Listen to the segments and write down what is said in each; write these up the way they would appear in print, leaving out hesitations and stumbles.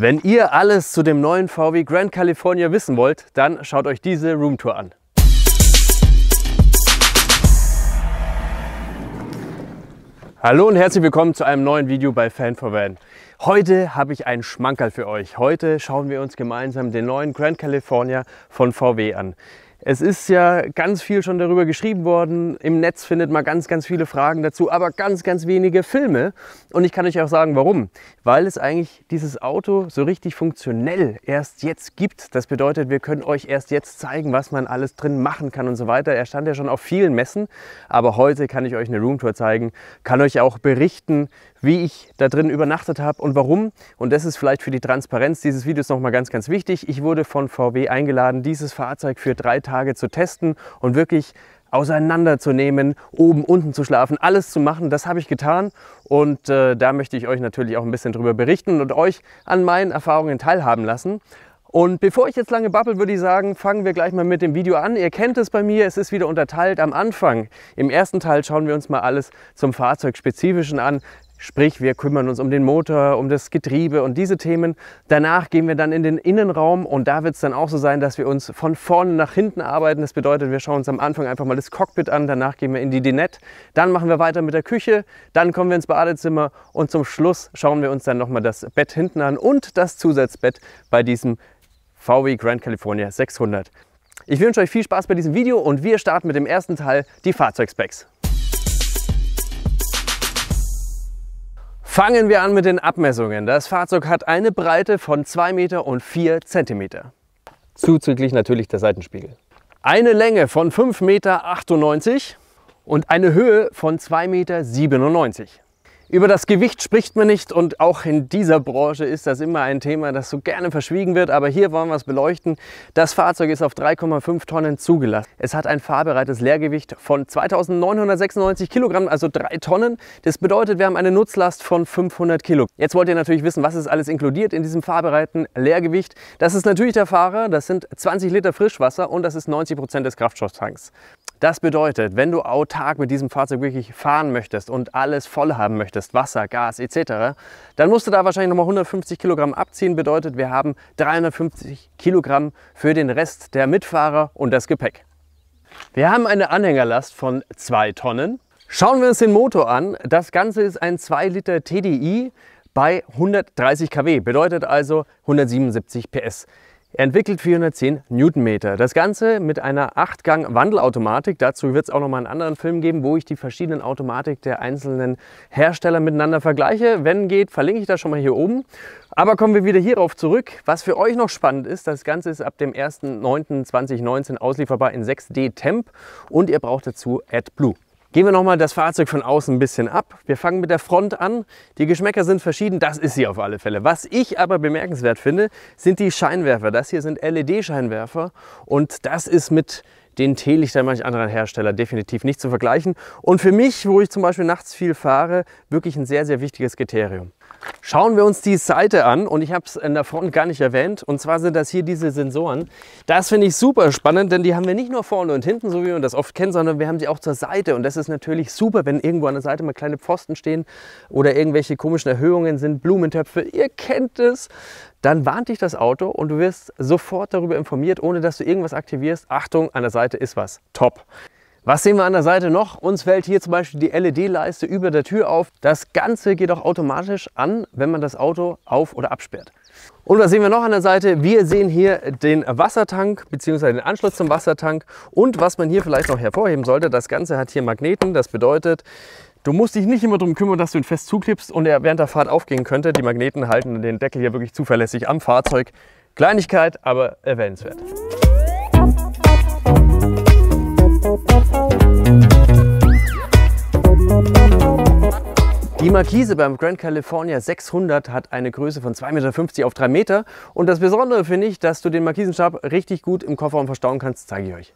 Wenn ihr alles zu dem neuen VW Grand California wissen wollt, dann schaut euch diese Roomtour an. Hallo und herzlich willkommen zu einem neuen Video bei Fan4Van. Heute habe ich einen Schmankerl für euch. Heute schauen wir uns gemeinsam den neuen Grand California von VW an. Es ist ja ganz viel schon darüber geschrieben worden. Im Netz findet man ganz viele Fragen dazu, aber ganz wenige Filme. Und ich kann euch auch sagen, warum. Weil es eigentlich dieses Auto so richtig funktionell erst jetzt gibt. Das bedeutet, wir können euch erst jetzt zeigen, was man alles drin machen kann und so weiter. Er stand ja schon auf vielen Messen, aber heute kann ich euch eine Roomtour zeigen, kann euch auch berichten, wie ich da drin übernachtet habe und warum. Und das ist vielleicht für die Transparenz dieses Videos nochmal ganz wichtig. Ich wurde von VW eingeladen, dieses Fahrzeug für 3 Tage zu testen und wirklich auseinanderzunehmen, oben, unten zu schlafen, alles zu machen. Das habe ich getan und da möchte ich euch natürlich auch ein bisschen drüber berichten und euch an meinen Erfahrungen teilhaben lassen. Und bevor ich jetzt lange babbel, würde ich sagen, fangen wir gleich mal mit dem Video an. Ihr kennt es bei mir, es ist wieder unterteilt am Anfang. Im ersten Teil schauen wir uns mal alles zum Fahrzeugspezifischen an. Sprich, wir kümmern uns um den Motor, um das Getriebe und diese Themen. Danach gehen wir dann in den Innenraum und da wird es dann auch so sein, dass wir uns von vorne nach hinten arbeiten. Das bedeutet, wir schauen uns am Anfang einfach mal das Cockpit an, danach gehen wir in die Dinette, dann machen wir weiter mit der Küche, dann kommen wir ins Badezimmer und zum Schluss schauen wir uns dann nochmal das Bett hinten an und das Zusatzbett bei diesem VW Grand California 600. Ich wünsche euch viel Spaß bei diesem Video und wir starten mit dem ersten Teil, die Fahrzeugspecs. Fangen wir an mit den Abmessungen. Das Fahrzeug hat eine Breite von 2,04 Meter. Zuzüglich natürlich der Seitenspiegel. Eine Länge von 5,98 Meter und eine Höhe von 2,97 Meter. Über das Gewicht spricht man nicht und auch in dieser Branche ist das immer ein Thema, das so gerne verschwiegen wird, aber hier wollen wir es beleuchten. Das Fahrzeug ist auf 3,5 Tonnen zugelassen. Es hat ein fahrbereites Leergewicht von 2.996 Kilogramm, also 3 Tonnen. Das bedeutet, wir haben eine Nutzlast von 500 Kilo. Jetzt wollt ihr natürlich wissen, was ist alles inkludiert in diesem fahrbereiten Leergewicht. Das ist natürlich der Fahrer, das sind 20 Liter Frischwasser und das ist 90% des Kraftstofftanks. Das bedeutet, wenn du autark mit diesem Fahrzeug wirklich fahren möchtest und alles voll haben möchtest, Wasser, Gas etc., dann musst du da wahrscheinlich nochmal 150 Kilogramm abziehen. Bedeutet, wir haben 350 Kilogramm für den Rest der Mitfahrer und das Gepäck. Wir haben eine Anhängerlast von 2 Tonnen. Schauen wir uns den Motor an. Das Ganze ist ein 2 Liter TDI bei 130 kW, bedeutet also 177 PS. Entwickelt 410 Newtonmeter. Das Ganze mit einer 8-Gang-Wandelautomatik. Dazu wird es auch noch mal einen anderen Film geben, wo ich die verschiedenen Automatik der einzelnen Hersteller miteinander vergleiche. Wenn geht, verlinke ich das schon mal hier oben. Aber kommen wir wieder hierauf zurück. Was für euch noch spannend ist, das Ganze ist ab dem 1.9.2019 auslieferbar in 6D Temp und ihr braucht dazu AdBlue. Gehen wir nochmal das Fahrzeug von außen ein bisschen ab. Wir fangen mit der Front an. Die Geschmäcker sind verschieden, das ist sie auf alle Fälle. Was ich aber bemerkenswert finde, sind die Scheinwerfer. Das hier sind LED-Scheinwerfer und das ist mit den Teelichtern manch anderer Hersteller definitiv nicht zu vergleichen. Und für mich, wo ich zum Beispiel nachts viel fahre, wirklich ein sehr wichtiges Kriterium. Schauen wir uns die Seite an und ich habe es in der Front gar nicht erwähnt und zwar sind das hier diese Sensoren. Das finde ich super spannend, denn die haben wir nicht nur vorne und hinten, so wie man das oft kennt, sondern wir haben sie auch zur Seite und das ist natürlich super, wenn irgendwo an der Seite mal kleine Pfosten stehen oder irgendwelche komischen Erhöhungen sind, Blumentöpfe, ihr kennt es. Dann warnt dich das Auto und du wirst sofort darüber informiert, ohne dass du irgendwas aktivierst. Achtung, an der Seite ist was. Top. Was sehen wir an der Seite noch? Uns fällt hier zum Beispiel die LED-Leiste über der Tür auf. Das Ganze geht auch automatisch an, wenn man das Auto auf- oder absperrt. Und was sehen wir noch an der Seite? Wir sehen hier den Wassertank bzw. den Anschluss zum Wassertank. Und was man hier vielleicht noch hervorheben sollte, das Ganze hat hier Magneten. Das bedeutet, du musst dich nicht immer darum kümmern, dass du ihn fest zuklippst und er während der Fahrt aufgehen könnte. Die Magneten halten den Deckel hier wirklich zuverlässig am Fahrzeug. Kleinigkeit, aber erwähnenswert. Die Markise beim Grand California 600 hat eine Größe von 2,50 Meter auf 3 Meter und das Besondere finde ich, dass du den Markisenstab richtig gut im Kofferraum verstauen kannst, zeige ich euch.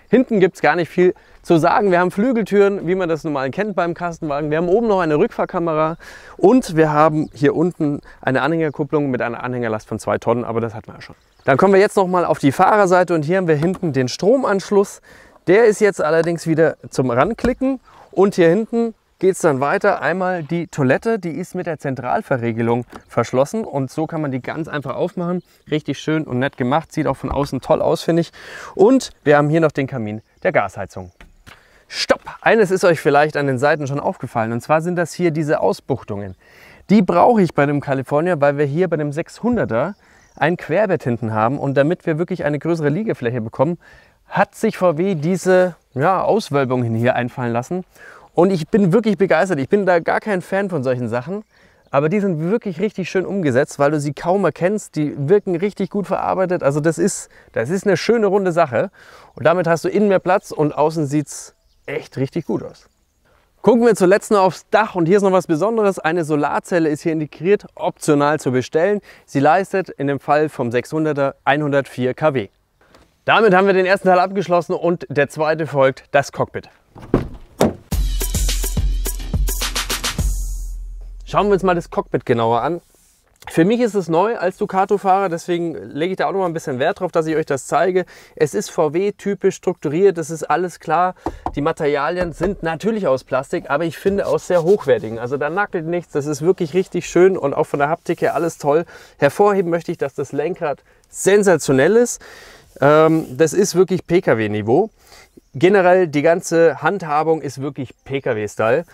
Hinten gibt es gar nicht viel zu sagen. Wir haben Flügeltüren, wie man das normal kennt beim Kastenwagen. Wir haben oben noch eine Rückfahrkamera und wir haben hier unten eine Anhängerkupplung mit einer Anhängerlast von 2 Tonnen, aber das hatten wir ja schon. Dann kommen wir jetzt noch mal auf die Fahrerseite und hier haben wir hinten den Stromanschluss. Der ist jetzt allerdings wieder zum Ranklicken und hier hinten geht es dann weiter. Einmal die Toilette, die ist mit der Zentralverriegelung verschlossen und so kann man die ganz einfach aufmachen. Richtig schön und nett gemacht, sieht auch von außen toll aus, finde ich. Und wir haben hier noch den Kamin der Gasheizung. Stopp! Eines ist euch vielleicht an den Seiten schon aufgefallen und zwar sind das hier diese Ausbuchtungen. Die brauche ich bei dem California, weil wir hier bei dem 600er ein Querbett hinten haben und damit wir wirklich eine größere Liegefläche bekommen, hat sich VW diese Auswölbungen hier einfallen lassen. Und ich bin wirklich begeistert. Ich bin da gar kein Fan von solchen Sachen. Aber die sind wirklich richtig schön umgesetzt, weil du sie kaum erkennst. Die wirken richtig gut verarbeitet. Also das ist eine schöne runde Sache. Und damit hast du innen mehr Platz und außen sieht es echt richtig gut aus. Gucken wir zuletzt noch aufs Dach und hier ist noch was Besonderes. Eine Solarzelle ist hier integriert, optional zu bestellen. Sie leistet in dem Fall vom 600er 104 kW. Damit haben wir den ersten Teil abgeschlossen und der zweite folgt, das Cockpit. Schauen wir uns mal das Cockpit genauer an. Für mich ist es neu als Ducato-Fahrer, deswegen lege ich da auch noch mal ein bisschen Wert drauf, dass ich euch das zeige. Es ist VW-typisch strukturiert, das ist alles klar. Die Materialien sind natürlich aus Plastik, aber ich finde aus sehr hochwertigen. Also da nackelt nichts, das ist wirklich richtig schön und auch von der Haptik her alles toll. Hervorheben möchte ich, dass das Lenkrad sensationell ist. Das ist wirklich PKW-Niveau. Generell die ganze Handhabung ist wirklich PKW-Style.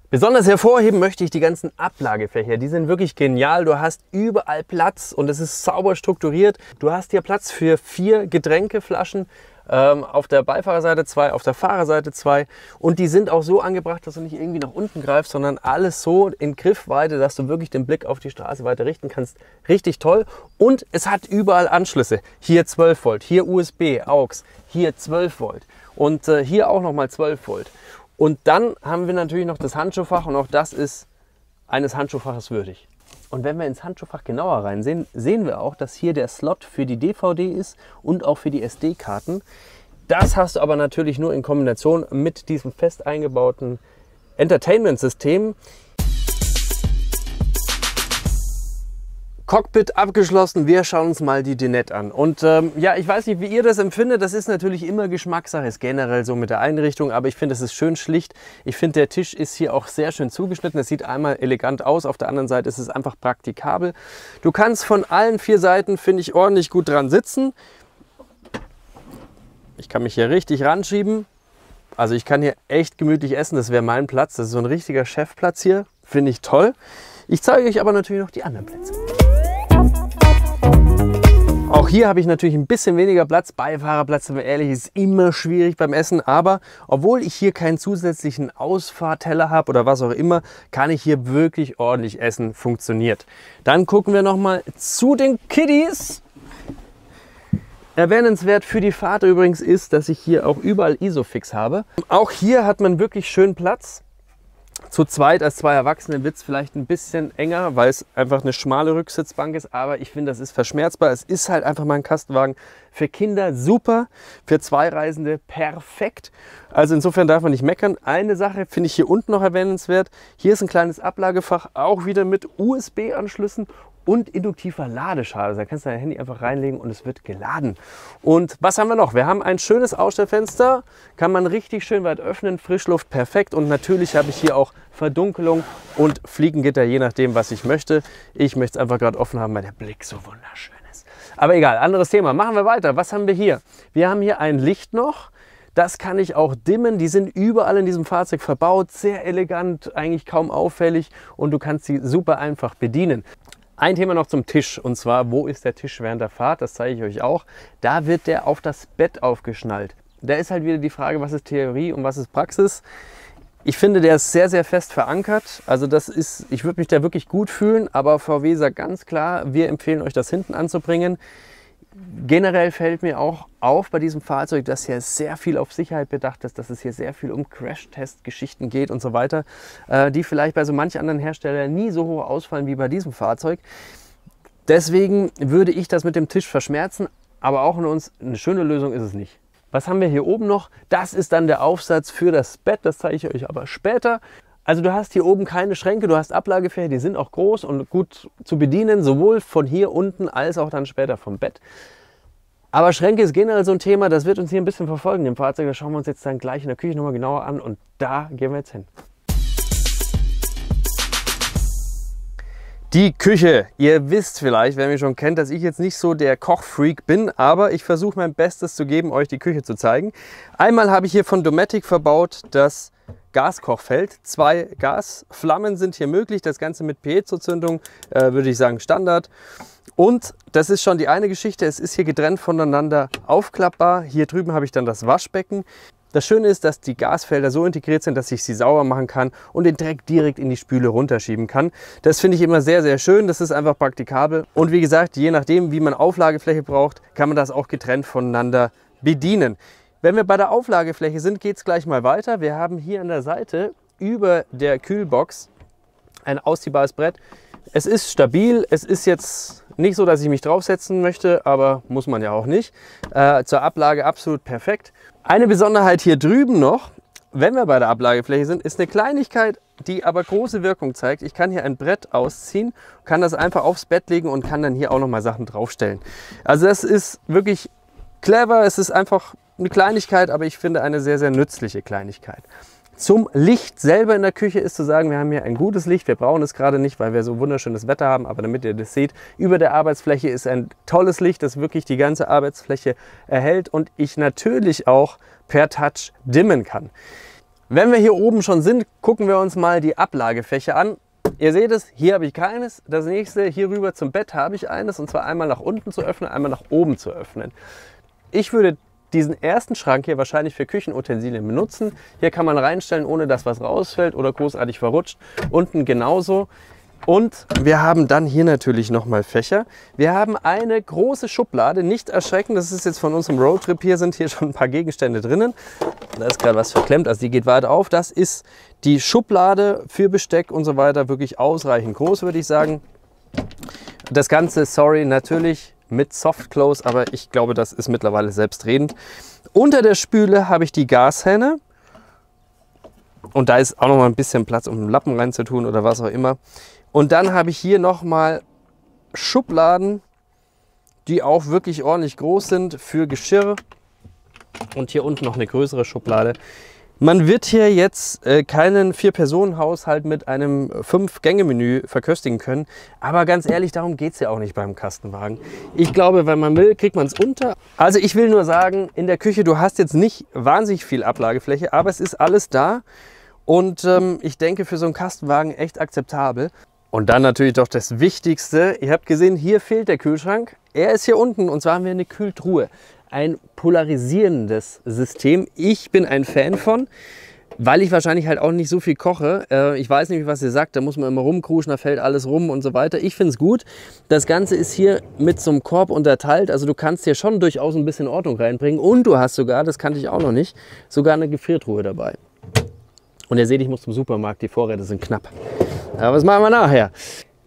Besonders hervorheben möchte ich die ganzen Ablagefächer. Die sind wirklich genial. Du hast überall Platz und es ist sauber strukturiert. Du hast hier Platz für 4 Getränkeflaschen. Auf der Beifahrerseite 2, auf der Fahrerseite 2. Und die sind auch so angebracht, dass du nicht irgendwie nach unten greifst, sondern alles so in Griffweite, dass du wirklich den Blick auf die Straße weiter richten kannst. Richtig toll. Und es hat überall Anschlüsse. Hier 12 Volt, hier USB, AUX, hier 12 Volt und hier auch nochmal 12 Volt. Und dann haben wir natürlich noch das Handschuhfach und auch das ist eines Handschuhfaches würdig. Und wenn wir ins Handschuhfach genauer reinsehen, sehen wir auch, dass hier der Slot für die DVD ist und auch für die SD-Karten. Das hast du aber natürlich nur in Kombination mit diesem fest eingebauten Entertainment-System. Cockpit abgeschlossen, wir schauen uns mal die Dinette an. Und ja, ich weiß nicht, wie ihr das empfindet, das ist natürlich immer Geschmackssache, ist generell so mit der Einrichtung, aber ich finde, es ist schön schlicht. Ich finde, der Tisch ist hier auch sehr schön zugeschnitten, es sieht einmal elegant aus, auf der anderen Seite ist es einfach praktikabel. Du kannst von allen 4 Seiten, finde ich, ordentlich gut dran sitzen. Ich kann mich hier richtig ranschieben, also ich kann hier echt gemütlich essen, das wäre mein Platz, das ist so ein richtiger Chefplatz hier, finde ich toll. Ich zeige euch aber natürlich noch die anderen Plätze. Auch hier habe ich natürlich ein bisschen weniger Platz. Beifahrerplatz, wenn man ehrlich ist, immer schwierig beim Essen. Aber obwohl ich hier keinen zusätzlichen Ausfahrteller habe oder was auch immer, kann ich hier wirklich ordentlich essen. Funktioniert. Dann gucken wir noch mal zu den Kiddies. Erwähnenswert für die Fahrt übrigens ist, dass ich hier auch überall Isofix habe. Auch hier hat man wirklich schön Platz. Zu zweit als 2 Erwachsene wird es vielleicht ein bisschen enger, weil es einfach eine schmale Rücksitzbank ist, aber ich finde, das ist verschmerzbar. Es ist halt einfach mal ein Kastenwagen. Für Kinder super, für 2 Reisende perfekt. Also insofern darf man nicht meckern. Eine Sache finde ich hier unten noch erwähnenswert. Hier ist ein kleines Ablagefach, auch wieder mit USB-Anschlüssen und induktiver Ladeschale. Da kannst du dein Handy einfach reinlegen und es wird geladen. Und was haben wir noch? Wir haben ein schönes Ausstellfenster, kann man richtig schön weit öffnen, Frischluft perfekt und natürlich habe ich hier auch Verdunkelung und Fliegengitter, je nachdem, was ich möchte. Ich möchte es einfach gerade offen haben, weil der Blick so wunderschön ist. Aber egal, anderes Thema. Machen wir weiter. Was haben wir hier? Wir haben hier ein Licht noch. Das kann ich auch dimmen. Die sind überall in diesem Fahrzeug verbaut. Sehr elegant, eigentlich kaum auffällig und du kannst sie super einfach bedienen. Ein Thema noch zum Tisch und zwar, wo ist der Tisch während der Fahrt? Das zeige ich euch auch. Da wird der auf das Bett aufgeschnallt. Da ist halt wieder die Frage, was ist Theorie und was ist Praxis. Ich finde, der ist sehr, sehr fest verankert. Also das ist, ich würde mich da wirklich gut fühlen, aber VW sagt ganz klar, wir empfehlen euch das hinten anzubringen. Generell fällt mir auch auf bei diesem Fahrzeug, dass hier sehr viel auf Sicherheit bedacht ist, dass es hier sehr viel um Crash-Test-Geschichten geht und so weiter, die vielleicht bei so manch anderen Herstellern nie so hoch ausfallen wie bei diesem Fahrzeug. Deswegen würde ich das mit dem Tisch verschmerzen, aber auch in uns eine schöne Lösung ist es nicht. Was haben wir hier oben noch? Das ist dann der Aufsatz für das Bett, das zeige ich euch aber später. Also du hast hier oben keine Schränke, du hast Ablagefächer, die sind auch groß und gut zu bedienen, sowohl von hier unten als auch dann später vom Bett. Aber Schränke ist generell so ein Thema, das wird uns hier ein bisschen verfolgen im Fahrzeug. Das schauen wir uns jetzt dann gleich in der Küche nochmal genauer an und da gehen wir jetzt hin. Die Küche. Ihr wisst vielleicht, wer mich schon kennt, dass ich jetzt nicht so der Kochfreak bin, aber ich versuche mein Bestes zu geben, euch die Küche zu zeigen. Einmal habe ich hier von Dometic verbaut das Gaskochfeld. 2 Gasflammen sind hier möglich. Das Ganze mit Piezo-Zündung, würde ich sagen Standard. Und das ist schon die eine Geschichte. Es ist hier getrennt voneinander aufklappbar. Hier drüben habe ich dann das Waschbecken. Das Schöne ist, dass die Gasfelder so integriert sind, dass ich sie sauber machen kann und den Dreck direkt in die Spüle runterschieben kann. Das finde ich immer sehr, sehr schön. Das ist einfach praktikabel. Und wie gesagt, je nachdem, wie man Auflagefläche braucht, kann man das auch getrennt voneinander bedienen. Wenn wir bei der Auflagefläche sind, geht es gleich mal weiter. Wir haben hier an der Seite über der Kühlbox ein ausziehbares Brett. Es ist stabil. Es ist jetzt nicht so, dass ich mich draufsetzen möchte, aber muss man ja auch nicht. Zur Ablage absolut perfekt. Eine Besonderheit hier drüben noch, wenn wir bei der Ablagefläche sind, ist eine Kleinigkeit, die aber große Wirkung zeigt. Ich kann hier ein Brett ausziehen, kann das einfach aufs Bett legen und kann dann hier auch noch mal Sachen draufstellen. Also das ist wirklich clever. Es ist einfach eine Kleinigkeit, aber ich finde eine sehr, sehr nützliche Kleinigkeit. Zum Licht selber in der Küche ist zu sagen, wir haben hier ein gutes Licht. Wir brauchen es gerade nicht, weil wir so wunderschönes Wetter haben, aber damit ihr das seht, über der Arbeitsfläche ist ein tolles Licht, das wirklich die ganze Arbeitsfläche erhält und ich natürlich auch per Touch dimmen kann. Wenn wir hier oben schon sind, gucken wir uns mal die Ablagefläche an. Ihr seht es, hier habe ich keines. Das nächste, hier rüber zum Bett habe ich eines, und zwar einmal nach unten zu öffnen, einmal nach oben zu öffnen. Ich würde diesen ersten Schrank hier wahrscheinlich für Küchenutensilien benutzen. Hier kann man reinstellen, ohne dass was rausfällt oder großartig verrutscht. Unten genauso. Und wir haben dann hier natürlich nochmal Fächer. Wir haben eine große Schublade, nicht erschrecken, das ist jetzt von unserem Roadtrip, hier sind hier schon ein paar Gegenstände drinnen. Da ist gerade was verklemmt, also die geht weiter auf. Das ist die Schublade für Besteck und so weiter, wirklich ausreichend groß, würde ich sagen. Das Ganze, sorry, natürlich mit Soft Close, aber ich glaube, das ist mittlerweile selbstredend. Unter der Spüle habe ich die Gashähne. Und da ist auch noch mal ein bisschen Platz, um einen Lappen reinzutun oder was auch immer. Und dann habe ich hier noch mal Schubladen, die auch wirklich ordentlich groß sind für Geschirr. Und hier unten noch eine größere Schublade. Man wird hier jetzt keinen 4-Personen-Haushalt mit einem 5-Gänge-Menü verköstigen können. Aber ganz ehrlich, darum geht es ja auch nicht beim Kastenwagen. Ich glaube, wenn man will, kriegt man es unter. Also ich will nur sagen, in der Küche, du hast jetzt nicht wahnsinnig viel Ablagefläche, aber es ist alles da. Und ich denke, für so einen Kastenwagen echt akzeptabel. Und dann natürlich doch das Wichtigste. Ihr habt gesehen, hier fehlt der Kühlschrank. Er ist hier unten, und zwar haben wir eine Kühltruhe. Ein polarisierendes System. Ich bin ein Fan von, weil ich wahrscheinlich halt auch nicht so viel koche. Ich weiß nicht, was ihr sagt, da muss man immer rumkruschen, da fällt alles rum und so weiter. Ich finde es gut. Das Ganze ist hier mit so einem Korb unterteilt. Also du kannst hier schon durchaus ein bisschen Ordnung reinbringen. Und du hast sogar, das kannte ich auch noch nicht, sogar eine Gefriertruhe dabei. Und ihr seht, ich muss zum Supermarkt, die Vorräte sind knapp. Aber das machen wir nachher.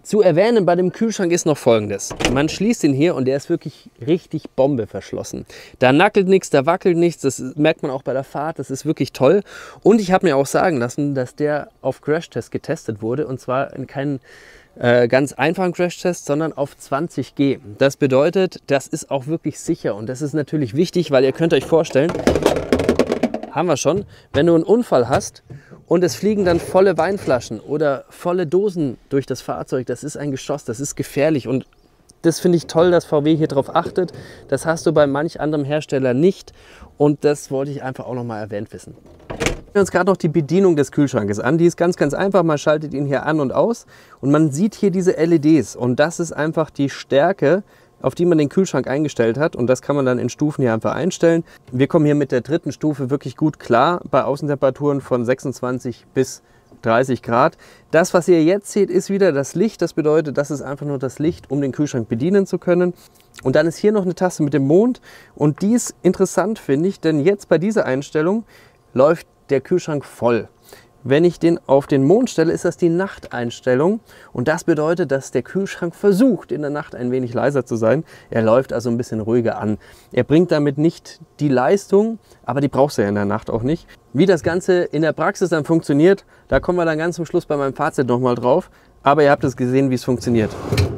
Zu erwähnen bei dem Kühlschrank ist noch Folgendes. Man schließt ihn hier und der ist wirklich richtig Bombe verschlossen. Da nackelt nichts, da wackelt nichts, das merkt man auch bei der Fahrt, das ist wirklich toll. Und ich habe mir auch sagen lassen, dass der auf Crashtest getestet wurde, und zwar in keinen ganz einfachen Crashtest, sondern auf 20G. Das bedeutet, das ist auch wirklich sicher, und das ist natürlich wichtig, weil ihr könnt euch vorstellen, haben wir schon, wenn du einen Unfall hast und es fliegen dann volle Weinflaschen oder volle Dosen durch das Fahrzeug, das ist ein Geschoss, das ist gefährlich, und das finde ich toll, dass VW hier drauf achtet. Das hast du bei manch anderem Hersteller nicht, und das wollte ich einfach auch noch mal erwähnt wissen. Wir schauen uns gerade noch die Bedienung des Kühlschrankes an. Die ist ganz, ganz einfach. Man schaltet ihn hier an und aus und man sieht hier diese LEDs, und das ist einfach die Stärke, auf die man den Kühlschrank eingestellt hat, und das kann man dann in Stufen hier einfach einstellen. Wir kommen hier mit der 3. Stufe wirklich gut klar bei Außentemperaturen von 26 bis 30 Grad. Das, was ihr jetzt seht, ist wieder das Licht. Das bedeutet, das ist einfach nur das Licht, um den Kühlschrank bedienen zu können. Und dann ist hier noch eine Taste mit dem Mond, und die ist interessant, finde ich, denn jetzt bei dieser Einstellung läuft der Kühlschrank voll. Wenn ich den auf den Mond stelle, ist das die Nachteinstellung, und das bedeutet, dass der Kühlschrank versucht, in der Nacht ein wenig leiser zu sein. Er läuft also ein bisschen ruhiger an. Er bringt damit nicht die Leistung, aber die brauchst du ja in der Nacht auch nicht. Wie das Ganze in der Praxis dann funktioniert, da kommen wir dann ganz zum Schluss bei meinem Fazit nochmal drauf. Aber ihr habt es gesehen, wie es funktioniert.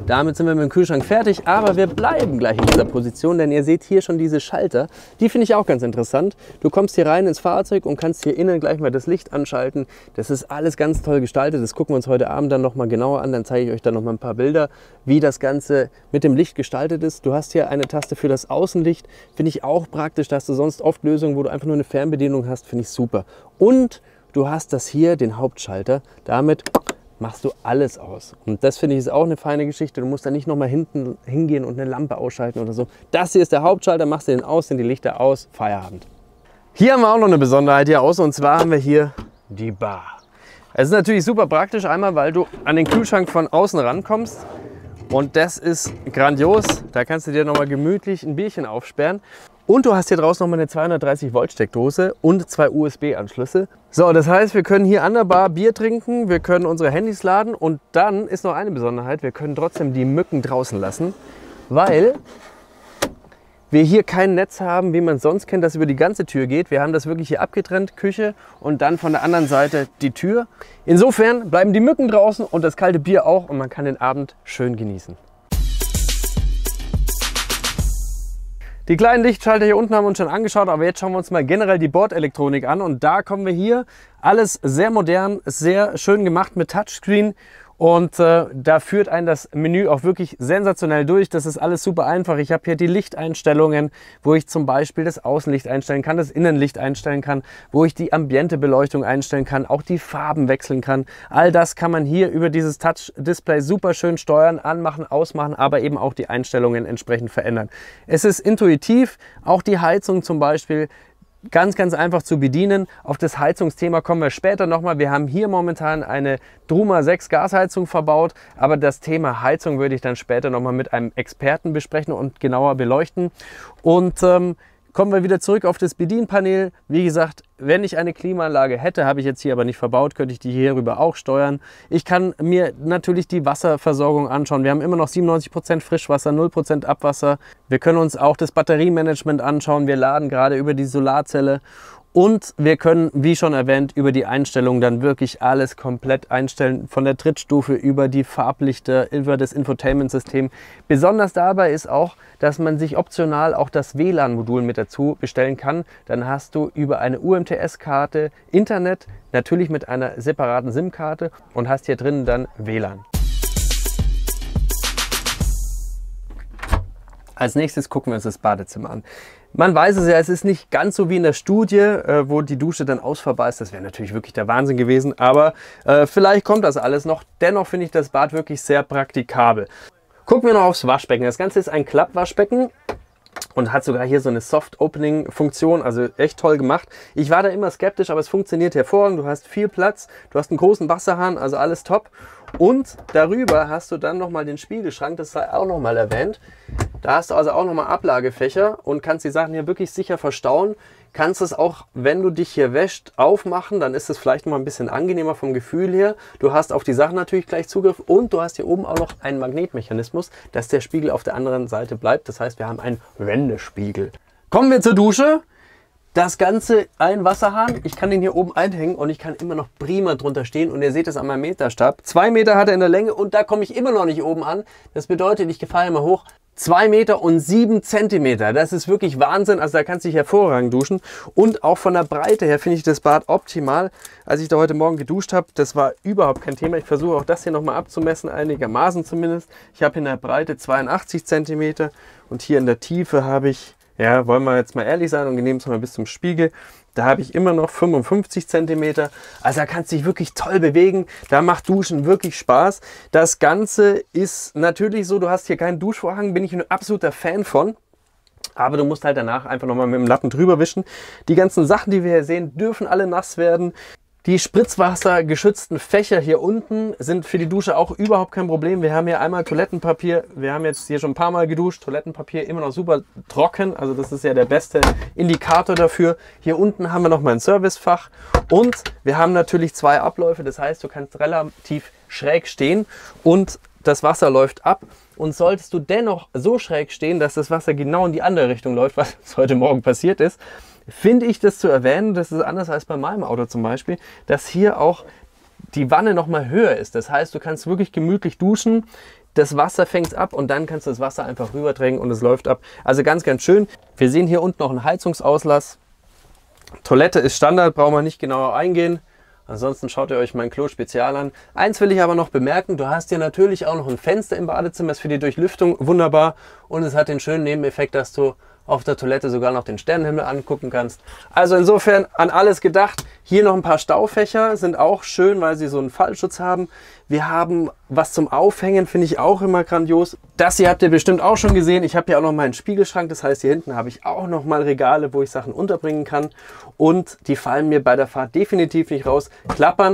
Damit sind wir mit dem Kühlschrank fertig, aber wir bleiben gleich in dieser Position, denn ihr seht hier schon diese Schalter. Die finde ich auch ganz interessant. Du kommst hier rein ins Fahrzeug und kannst hier innen gleich mal das Licht anschalten. Das ist alles ganz toll gestaltet. Das gucken wir uns heute Abend dann nochmal genauer an. Dann zeige ich euch dann nochmal ein paar Bilder, wie das Ganze mit dem Licht gestaltet ist. Du hast hier eine Taste für das Außenlicht. Finde ich auch praktisch. Da hast du sonst oft Lösungen, wo du einfach nur eine Fernbedienung hast. Finde ich super. Und du hast das hier, den Hauptschalter. Damit machst du alles aus. Und das finde ich ist auch eine feine Geschichte. Du musst da nicht nochmal hinten hingehen und eine Lampe ausschalten oder so. Das hier ist der Hauptschalter, machst du den aus, sind die Lichter aus, Feierabend. Hier haben wir auch noch eine Besonderheit hier aus und zwar haben wir hier die Bar. Es ist natürlich super praktisch, einmal weil du an den Kühlschrank von außen rankommst und das ist grandios. Da kannst du dir nochmal gemütlich ein Bierchen aufsperren. Und du hast hier draußen nochmal eine 230 Volt Steckdose und 2 USB-Anschlüsse. So, das heißt, wir können hier an der Bar Bier trinken, wir können unsere Handys laden und dann ist noch eine Besonderheit, wir können trotzdem die Mücken draußen lassen, weil wir hier kein Netz haben, wie man es sonst kennt, das über die ganze Tür geht. Wir haben das wirklich hier abgetrennt, Küche und dann von der anderen Seite die Tür. Insofern bleiben die Mücken draußen und das kalte Bier auch und man kann den Abend schön genießen. Die kleinen Lichtschalter hier unten haben wir uns schon angeschaut, aber jetzt schauen wir uns mal generell die Bordelektronik an und da kommen wir hier. Alles sehr modern, sehr schön gemacht mit Touchscreen und da führt einen das Menü auch wirklich sensationell durch. Das ist alles super einfach. Ich habe hier die Lichteinstellungen, wo ich zum Beispiel das Außenlicht einstellen kann, das Innenlicht einstellen kann, wo ich die Ambientebeleuchtung einstellen kann, auch die Farben wechseln kann. All das kann man hier über dieses Touch-Display super schön steuern, anmachen, ausmachen, aber eben auch die Einstellungen entsprechend verändern. Es ist intuitiv, auch die Heizung zum Beispiel. Ganz, ganz einfach zu bedienen. Auf das Heizungsthema kommen wir später nochmal. Wir haben hier momentan eine Druma 6 Gasheizung verbaut, aber das Thema Heizung würde ich dann später nochmal mit einem Experten besprechen und genauer beleuchten. Und kommen wir wieder zurück auf das Bedienpanel. Wie gesagt, wenn ich eine Klimaanlage hätte, habe ich jetzt hier aber nicht verbaut, könnte ich die hierüber auch steuern. Ich kann mir natürlich die Wasserversorgung anschauen. Wir haben immer noch 97% Frischwasser, 0% Abwasser. Wir können uns auch das Batteriemanagement anschauen. Wir laden gerade über die Solarzelle. Und wir können, wie schon erwähnt, über die Einstellungen dann wirklich alles komplett einstellen. Von der Trittstufe über die Farblichter, über das Infotainment-System. Besonders dabei ist auch, dass man sich optional auch das WLAN-Modul mit dazu bestellen kann. Dann hast du über eine UMTS-Karte Internet, natürlich mit einer separaten SIM-Karte und hast hier drin dann WLAN. Als nächstes gucken wir uns das Badezimmer an. Man weiß es ja, es ist nicht ganz so wie in der Studie, wo die Dusche dann ausfahrbar ist. Das wäre natürlich wirklich der Wahnsinn gewesen, aber vielleicht kommt das alles noch. Dennoch finde ich das Bad wirklich sehr praktikabel. Gucken wir noch aufs Waschbecken. Das Ganze ist ein Klappwaschbecken und hat sogar hier so eine Soft-Opening-Funktion, also echt toll gemacht. Ich war da immer skeptisch, aber es funktioniert hervorragend. Du hast viel Platz, du hast einen großen Wasserhahn, also alles top. Und darüber hast du dann nochmal den Spiegelschrank, das sei auch nochmal erwähnt. Da hast du also auch nochmal Ablagefächer und kannst die Sachen hier wirklich sicher verstauen. Kannst es auch, wenn du dich hier wäscht, aufmachen, dann ist es vielleicht noch mal ein bisschen angenehmer vom Gefühl her. Du hast auf die Sachen natürlich gleich Zugriff und du hast hier oben auch noch einen Magnetmechanismus, dass der Spiegel auf der anderen Seite bleibt. Das heißt, wir haben einen Wendespiegel. Kommen wir zur Dusche. Das Ganze ein Wasserhahn. Ich kann den hier oben einhängen und ich kann immer noch prima drunter stehen. Und ihr seht es an meinem Meterstab. 2 Meter hat er in der Länge und da komme ich immer noch nicht oben an. Das bedeutet, ich fahre immer hoch. 2 Meter und 7 Zentimeter. Das ist wirklich Wahnsinn. Also da kannst du dich hervorragend duschen. Und auch von der Breite her finde ich das Bad optimal. Als ich da heute Morgen geduscht habe, das war überhaupt kein Thema. Ich versuche auch das hier nochmal abzumessen, einigermaßen zumindest. Ich habe in der Breite 82 Zentimeter und hier in der Tiefe habe ich, ja, wollen wir jetzt mal ehrlich sein und nehmen es mal bis zum Spiegel. Da habe ich immer noch 55 cm. Also da kannst du dich wirklich toll bewegen. Da macht Duschen wirklich Spaß. Das Ganze ist natürlich so, du hast hier keinen Duschvorhang, bin ich ein absoluter Fan von. Aber du musst halt danach einfach nochmal mit dem Lappen drüber wischen. Die ganzen Sachen, die wir hier sehen, dürfen alle nass werden. Die spritzwassergeschützten Fächer hier unten sind für die Dusche auch überhaupt kein Problem. Wir haben hier einmal Toilettenpapier. Wir haben jetzt hier schon ein paar Mal geduscht. Toilettenpapier immer noch super trocken. Also das ist ja der beste Indikator dafür. Hier unten haben wir noch mal ein Servicefach. Und wir haben natürlich 2 Abläufe. Das heißt, du kannst relativ schräg stehen und das Wasser läuft ab. Und solltest du dennoch so schräg stehen, dass das Wasser genau in die andere Richtung läuft, was heute Morgen passiert ist, finde ich das zu erwähnen, das ist anders als bei meinem Auto zum Beispiel, dass hier auch die Wanne nochmal höher ist. Das heißt, du kannst wirklich gemütlich duschen, das Wasser fängt ab und dann kannst du das Wasser einfach rüberdrängen und es läuft ab. Also ganz, ganz schön. Wir sehen hier unten noch einen Heizungsauslass. Toilette ist Standard, brauchen wir nicht genauer eingehen. Ansonsten schaut ihr euch mein Klo-Spezial an. Eins will ich aber noch bemerken, du hast hier natürlich auch noch ein Fenster im Badezimmer, ist für die Durchlüftung wunderbar und es hat den schönen Nebeneffekt, dass du auf der Toilette sogar noch den Sternenhimmel angucken kannst. Also insofern an alles gedacht. Hier noch ein paar Staufächer, sind auch schön, weil sie so einen Fallschutz haben. Wir haben was zum Aufhängen, finde ich auch immer grandios. Das hier habt ihr bestimmt auch schon gesehen. Ich habe hier auch noch meinen Spiegelschrank, das heißt hier hinten habe ich auch noch mal Regale, wo ich Sachen unterbringen kann. Und die fallen mir bei der Fahrt definitiv nicht raus. Klappern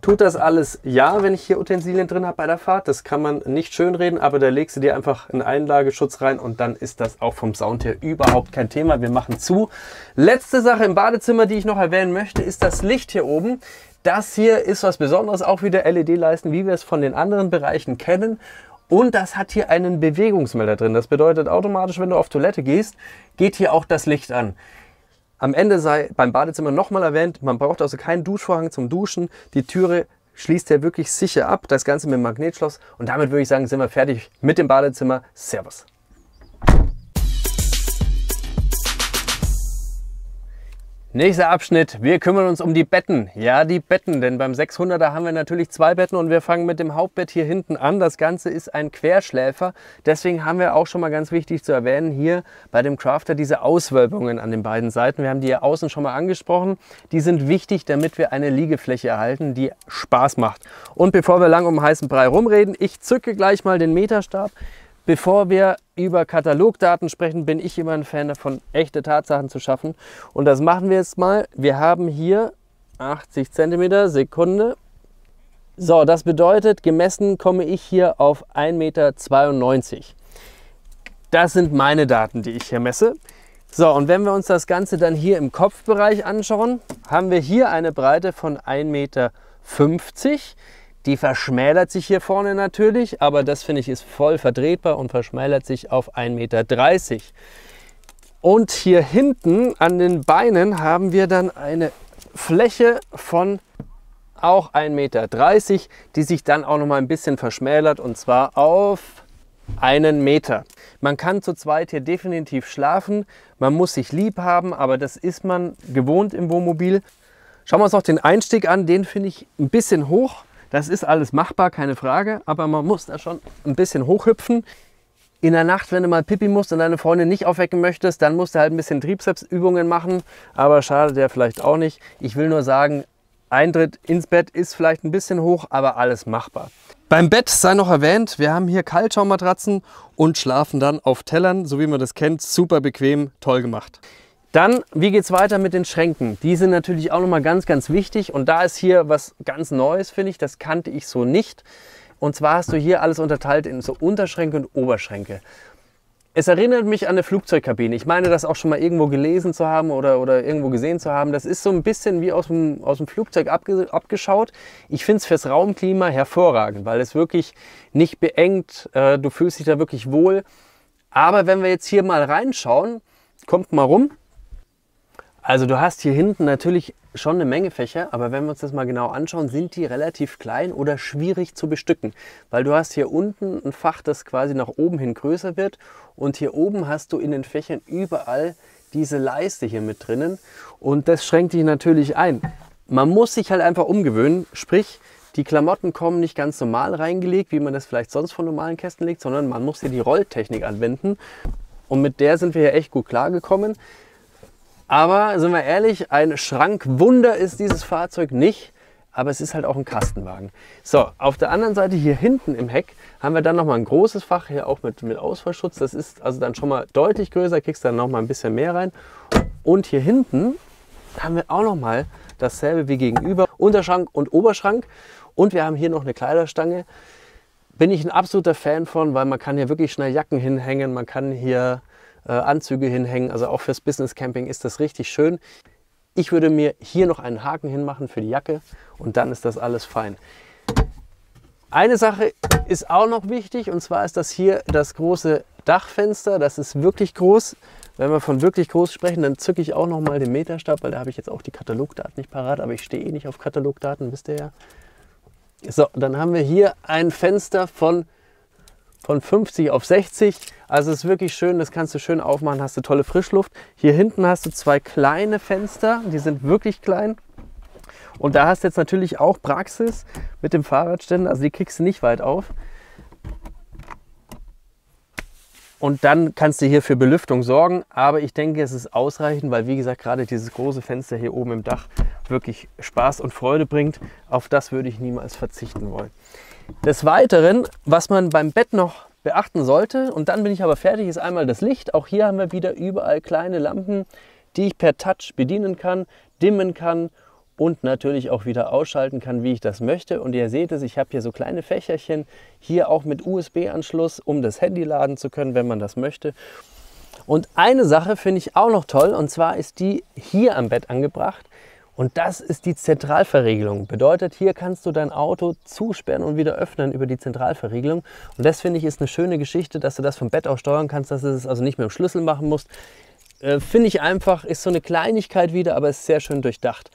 tut das alles ja, wenn ich hier Utensilien drin habe bei der Fahrt. Das kann man nicht schönreden, aber da legst du dir einfach einen Einlageschutz rein und dann ist das auch vom Sound her überhaupt kein Thema. Wir machen zu. Letzte Sache im Badezimmer, die ich noch erwähnen möchte, ist das Licht hier oben. Das hier ist was Besonderes, auch wieder LED-Leisten, wie wir es von den anderen Bereichen kennen. Und das hat hier einen Bewegungsmelder drin. Das bedeutet automatisch, wenn du auf Toilette gehst, geht hier auch das Licht an. Am Ende sei beim Badezimmer nochmal erwähnt, man braucht also keinen Duschvorhang zum Duschen. Die Türe schließt ja wirklich sicher ab, das Ganze mit dem Magnetschloss. Und damit würde ich sagen, sind wir fertig mit dem Badezimmer. Servus! Nächster Abschnitt, wir kümmern uns um die Betten. Ja, die Betten, denn beim 600er haben wir natürlich 2 Betten und wir fangen mit dem Hauptbett hier hinten an. Das Ganze ist ein Querschläfer, deswegen haben wir auch schon mal ganz wichtig zu erwähnen, hier bei dem Crafter diese Auswölbungen an den beiden Seiten. Wir haben die hier außen schon mal angesprochen. Die sind wichtig, damit wir eine Liegefläche erhalten, die Spaß macht. Und bevor wir lang um heißen Brei rumreden, ich zücke gleich mal den Meterstab. Bevor wir über Katalogdaten sprechen, bin ich immer ein Fan davon, echte Tatsachen zu schaffen. Und das machen wir jetzt mal. Wir haben hier 80 cm, Sekunde. So, das bedeutet, gemessen komme ich hier auf 1,92 m. Das sind meine Daten, die ich hier messe. So, und wenn wir uns das Ganze dann hier im Kopfbereich anschauen, haben wir hier eine Breite von 1,50 Meter. Die verschmälert sich hier vorne natürlich, aber das finde ich ist voll vertretbar und verschmälert sich auf 1,30 Meter. Und hier hinten an den Beinen haben wir dann eine Fläche von auch 1,30 Meter, die sich dann auch noch mal ein bisschen verschmälert und zwar auf 1 Meter. Man kann zu zweit hier definitiv schlafen, man muss sich lieb haben, aber das ist man gewohnt im Wohnmobil. Schauen wir uns noch den Einstieg an, den finde ich ein bisschen hoch. Das ist alles machbar, keine Frage, aber man muss da schon ein bisschen hochhüpfen. In der Nacht, wenn du mal Pipi musst und deine Freundin nicht aufwecken möchtest, dann musst du halt ein bisschen Trizepsübungen machen, aber schadet ja vielleicht auch nicht. Ich will nur sagen, Eintritt ins Bett ist vielleicht ein bisschen hoch, aber alles machbar. Beim Bett sei noch erwähnt, wir haben hier Kaltschaummatratzen und schlafen dann auf Tellern, so wie man das kennt, super bequem, toll gemacht. Dann, wie geht es weiter mit den Schränken? Die sind natürlich auch nochmal ganz, ganz wichtig und da ist hier was ganz Neues, finde ich, das kannte ich so nicht. Und zwar hast du hier alles unterteilt in so Unterschränke und Oberschränke. Es erinnert mich an eine Flugzeugkabine. Ich meine, das auch schon mal irgendwo gelesen zu haben oder irgendwo gesehen zu haben. Das ist so ein bisschen wie aus dem Flugzeug abgeschaut. Ich finde es fürs Raumklima hervorragend, weil es wirklich nicht beengt. Du fühlst dich da wirklich wohl. Aber wenn wir jetzt hier mal reinschauen, kommt mal rum. Also du hast hier hinten natürlich schon eine Menge Fächer, aber wenn wir uns das mal genau anschauen, sind die relativ klein oder schwierig zu bestücken. Weil du hast hier unten ein Fach, das quasi nach oben hin größer wird und hier oben hast du in den Fächern überall diese Leiste hier mit drinnen und das schränkt dich natürlich ein. Man muss sich halt einfach umgewöhnen, sprich die Klamotten kommen nicht ganz normal reingelegt, wie man das vielleicht sonst von normalen Kästen legt, sondern man muss hier die Rolltechnik anwenden und mit der sind wir hier echt gut klargekommen. Aber sind wir ehrlich, ein Schrankwunder ist dieses Fahrzeug nicht, aber es ist halt auch ein Kastenwagen. So, auf der anderen Seite hier hinten im Heck haben wir dann nochmal ein großes Fach, hier auch mit Ausfallschutz. Das ist also dann schon mal deutlich größer, kriegst dann nochmal ein bisschen mehr rein. Und hier hinten haben wir auch nochmal dasselbe wie gegenüber, Unterschrank und Oberschrank. Und wir haben hier noch eine Kleiderstange. Bin ich ein absoluter Fan von, weil man kann hier wirklich schnell Jacken hinhängen, man kann hier Anzüge hinhängen, also auch fürs Business Camping ist das richtig schön. Ich würde mir hier noch einen Haken hinmachen für die Jacke und dann ist das alles fein. Eine Sache ist auch noch wichtig und zwar ist das hier das große Dachfenster, das ist wirklich groß. Wenn wir von wirklich groß sprechen, dann zücke ich auch noch mal den Meterstab, weil da habe ich jetzt auch die Katalogdaten nicht parat, aber ich stehe eh nicht auf Katalogdaten, wisst ihr ja. So, dann haben wir hier ein Fenster von 50 auf 60. Also ist wirklich schön, das kannst du schön aufmachen, hast du tolle Frischluft. Hier hinten hast du zwei kleine Fenster, die sind wirklich klein. Und da hast du jetzt natürlich auch Praxis mit dem Fahrradständer, also die kriegst du nicht weit auf. Und dann kannst du hier für Belüftung sorgen, aber ich denke, es ist ausreichend, weil wie gesagt, gerade dieses große Fenster hier oben im Dach wirklich Spaß und Freude bringt. Auf das würde ich niemals verzichten wollen. Des Weiteren, was man beim Bett noch beachten sollte, und dann bin ich aber fertig, ist einmal das Licht. Auch hier haben wir wieder überall kleine Lampen, die ich per Touch bedienen kann, dimmen kann und natürlich auch wieder ausschalten kann, wie ich das möchte. Und ihr seht es, ich habe hier so kleine Fächerchen, hier auch mit USB-Anschluss, um das Handy laden zu können, wenn man das möchte. Und eine Sache finde ich auch noch toll, und zwar ist die hier am Bett angebracht. Und das ist die Zentralverriegelung. Bedeutet, hier kannst du dein Auto zusperren und wieder öffnen über die Zentralverriegelung. Und das finde ich ist eine schöne Geschichte, dass du das vom Bett aus steuern kannst, dass du es also nicht mit dem Schlüssel machen musst. Finde ich einfach, ist so eine Kleinigkeit wieder, aber ist sehr schön durchdacht.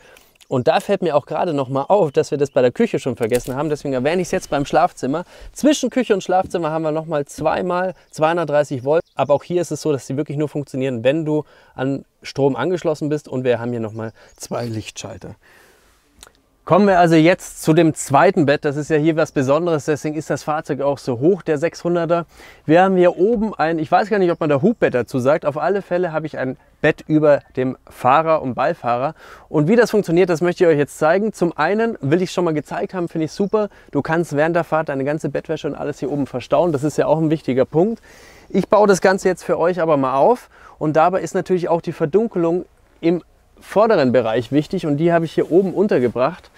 Und da fällt mir auch gerade noch mal auf, dass wir das bei der Küche schon vergessen haben. Deswegen erwähne ich es jetzt beim Schlafzimmer. Zwischen Küche und Schlafzimmer haben wir noch mal zweimal 230 Volt. Aber auch hier ist es so, dass sie wirklich nur funktionieren, wenn du an Strom angeschlossen bist. Und wir haben hier noch mal 2 Lichtschalter. Kommen wir also jetzt zu dem zweiten Bett. Das ist ja hier was Besonderes, deswegen ist das Fahrzeug auch so hoch, der 600er. Wir haben hier oben ein, ich weiß gar nicht, ob man da Hubbett dazu sagt. Auf alle Fälle habe ich ein Bett über dem Fahrer und Beifahrer. Und wie das funktioniert, das möchte ich euch jetzt zeigen. Zum einen will ich schon mal gezeigt haben, finde ich super. Du kannst während der Fahrt deine ganze Bettwäsche und alles hier oben verstauen. Das ist ja auch ein wichtiger Punkt. Ich baue das Ganze jetzt für euch aber mal auf. Und dabei ist natürlich auch die Verdunkelung im vorderen Bereich wichtig, und die habe ich hier oben untergebracht.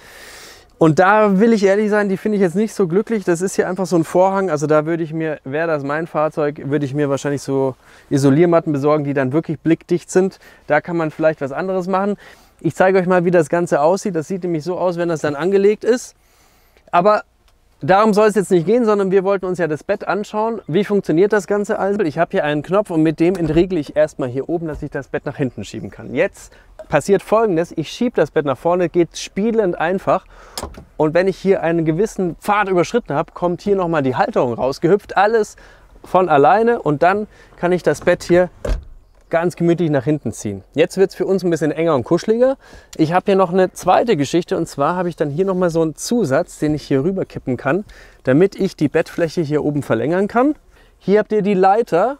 Und da will ich ehrlich sein, die finde ich jetzt nicht so glücklich. Das ist hier einfach so ein Vorhang, also da würde ich mir, wäre das mein Fahrzeug, würde ich mir wahrscheinlich so Isoliermatten besorgen, die dann wirklich blickdicht sind. Da kann man vielleicht was anderes machen. Ich zeige euch mal, wie das Ganze aussieht. Das sieht nämlich so aus, wenn das dann angelegt ist. Aber darum soll es jetzt nicht gehen, sondern wir wollten uns ja das Bett anschauen. Wie funktioniert das Ganze also? Ich habe hier einen Knopf und mit dem entriegle ich erstmal hier oben, dass ich das Bett nach hinten schieben kann. Jetzt passiert Folgendes: Ich schiebe das Bett nach vorne, geht spielend einfach. Und wenn ich hier einen gewissen Pfad überschritten habe, kommt hier nochmal die Halterung rausgehüpft. Alles von alleine, und dann kann ich das Bett hier ganz gemütlich nach hinten ziehen. Jetzt wird es für uns ein bisschen enger und kuscheliger. Ich habe hier noch eine zweite Geschichte, und zwar habe ich dann hier nochmal so einen Zusatz, den ich hier rüber kippen kann, damit ich die Bettfläche hier oben verlängern kann. Hier habt ihr die Leiter,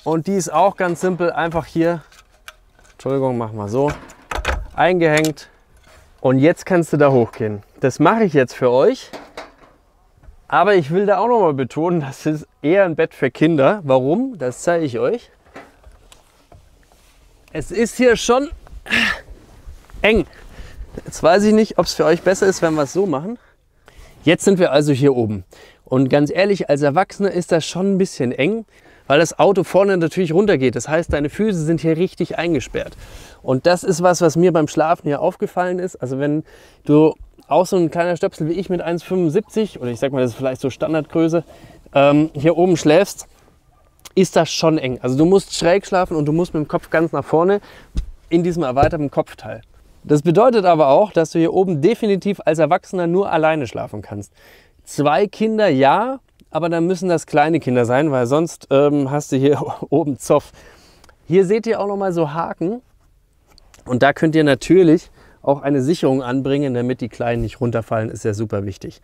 und die ist auch ganz simpel, einfach hier, Entschuldigung, machen wir so, eingehängt, und jetzt kannst du da hochgehen. Das mache ich jetzt für euch, aber ich will da auch nochmal betonen, das ist eher ein Bett für Kinder. Warum? Das zeige ich euch. Es ist hier schon eng. Jetzt weiß ich nicht, ob es für euch besser ist, wenn wir es so machen. Jetzt sind wir also hier oben. Und ganz ehrlich, als Erwachsener ist das schon ein bisschen eng, weil das Auto vorne natürlich runtergeht. Das heißt, deine Füße sind hier richtig eingesperrt. Und das ist was mir beim Schlafen hier aufgefallen ist. Also wenn du auch so ein kleiner Stöpsel wie ich mit 1,75, oder ich sag mal, das ist vielleicht so Standardgröße, hier oben schläfst, ist das schon eng. Also du musst schräg schlafen und du musst mit dem Kopf ganz nach vorne in diesem erweiterten Kopfteil. Das bedeutet aber auch, dass du hier oben definitiv als Erwachsener nur alleine schlafen kannst. 2 Kinder ja, aber dann müssen das kleine Kinder sein, weil sonst hast du hier oben Zoff. Hier seht ihr auch noch mal so Haken, und da könnt ihr natürlich auch eine Sicherung anbringen, damit die Kleinen nicht runterfallen, ist ja super wichtig.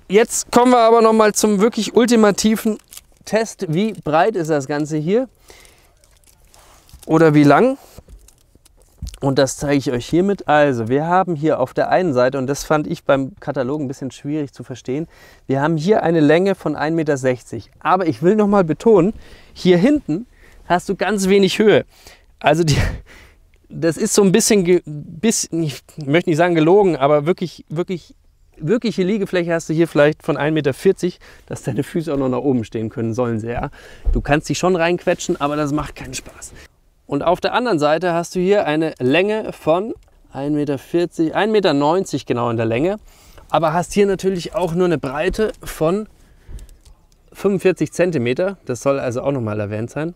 Jetzt kommen wir aber noch mal zum wirklich ultimativen Test. Wie breit ist das Ganze hier oder wie lang? Und das zeige ich euch hiermit. Also wir haben hier auf der einen Seite, und das fand ich beim Katalog ein bisschen schwierig zu verstehen, wir haben hier eine Länge von 1,60 Meter. Aber ich will noch mal betonen, hier hinten hast du ganz wenig Höhe. Also das ist so ein bisschen, ich möchte nicht sagen gelogen, aber wirkliche Liegefläche hast du hier vielleicht von 1,40 Meter, dass deine Füße auch noch nach oben stehen können, sollen sie ja. Du kannst dich schon reinquetschen, aber das macht keinen Spaß. Und auf der anderen Seite hast du hier eine Länge von 1,40 Meter, 1,90 Meter genau in der Länge, aber hast hier natürlich auch nur eine Breite von 45 cm. Das soll also auch nochmal erwähnt sein.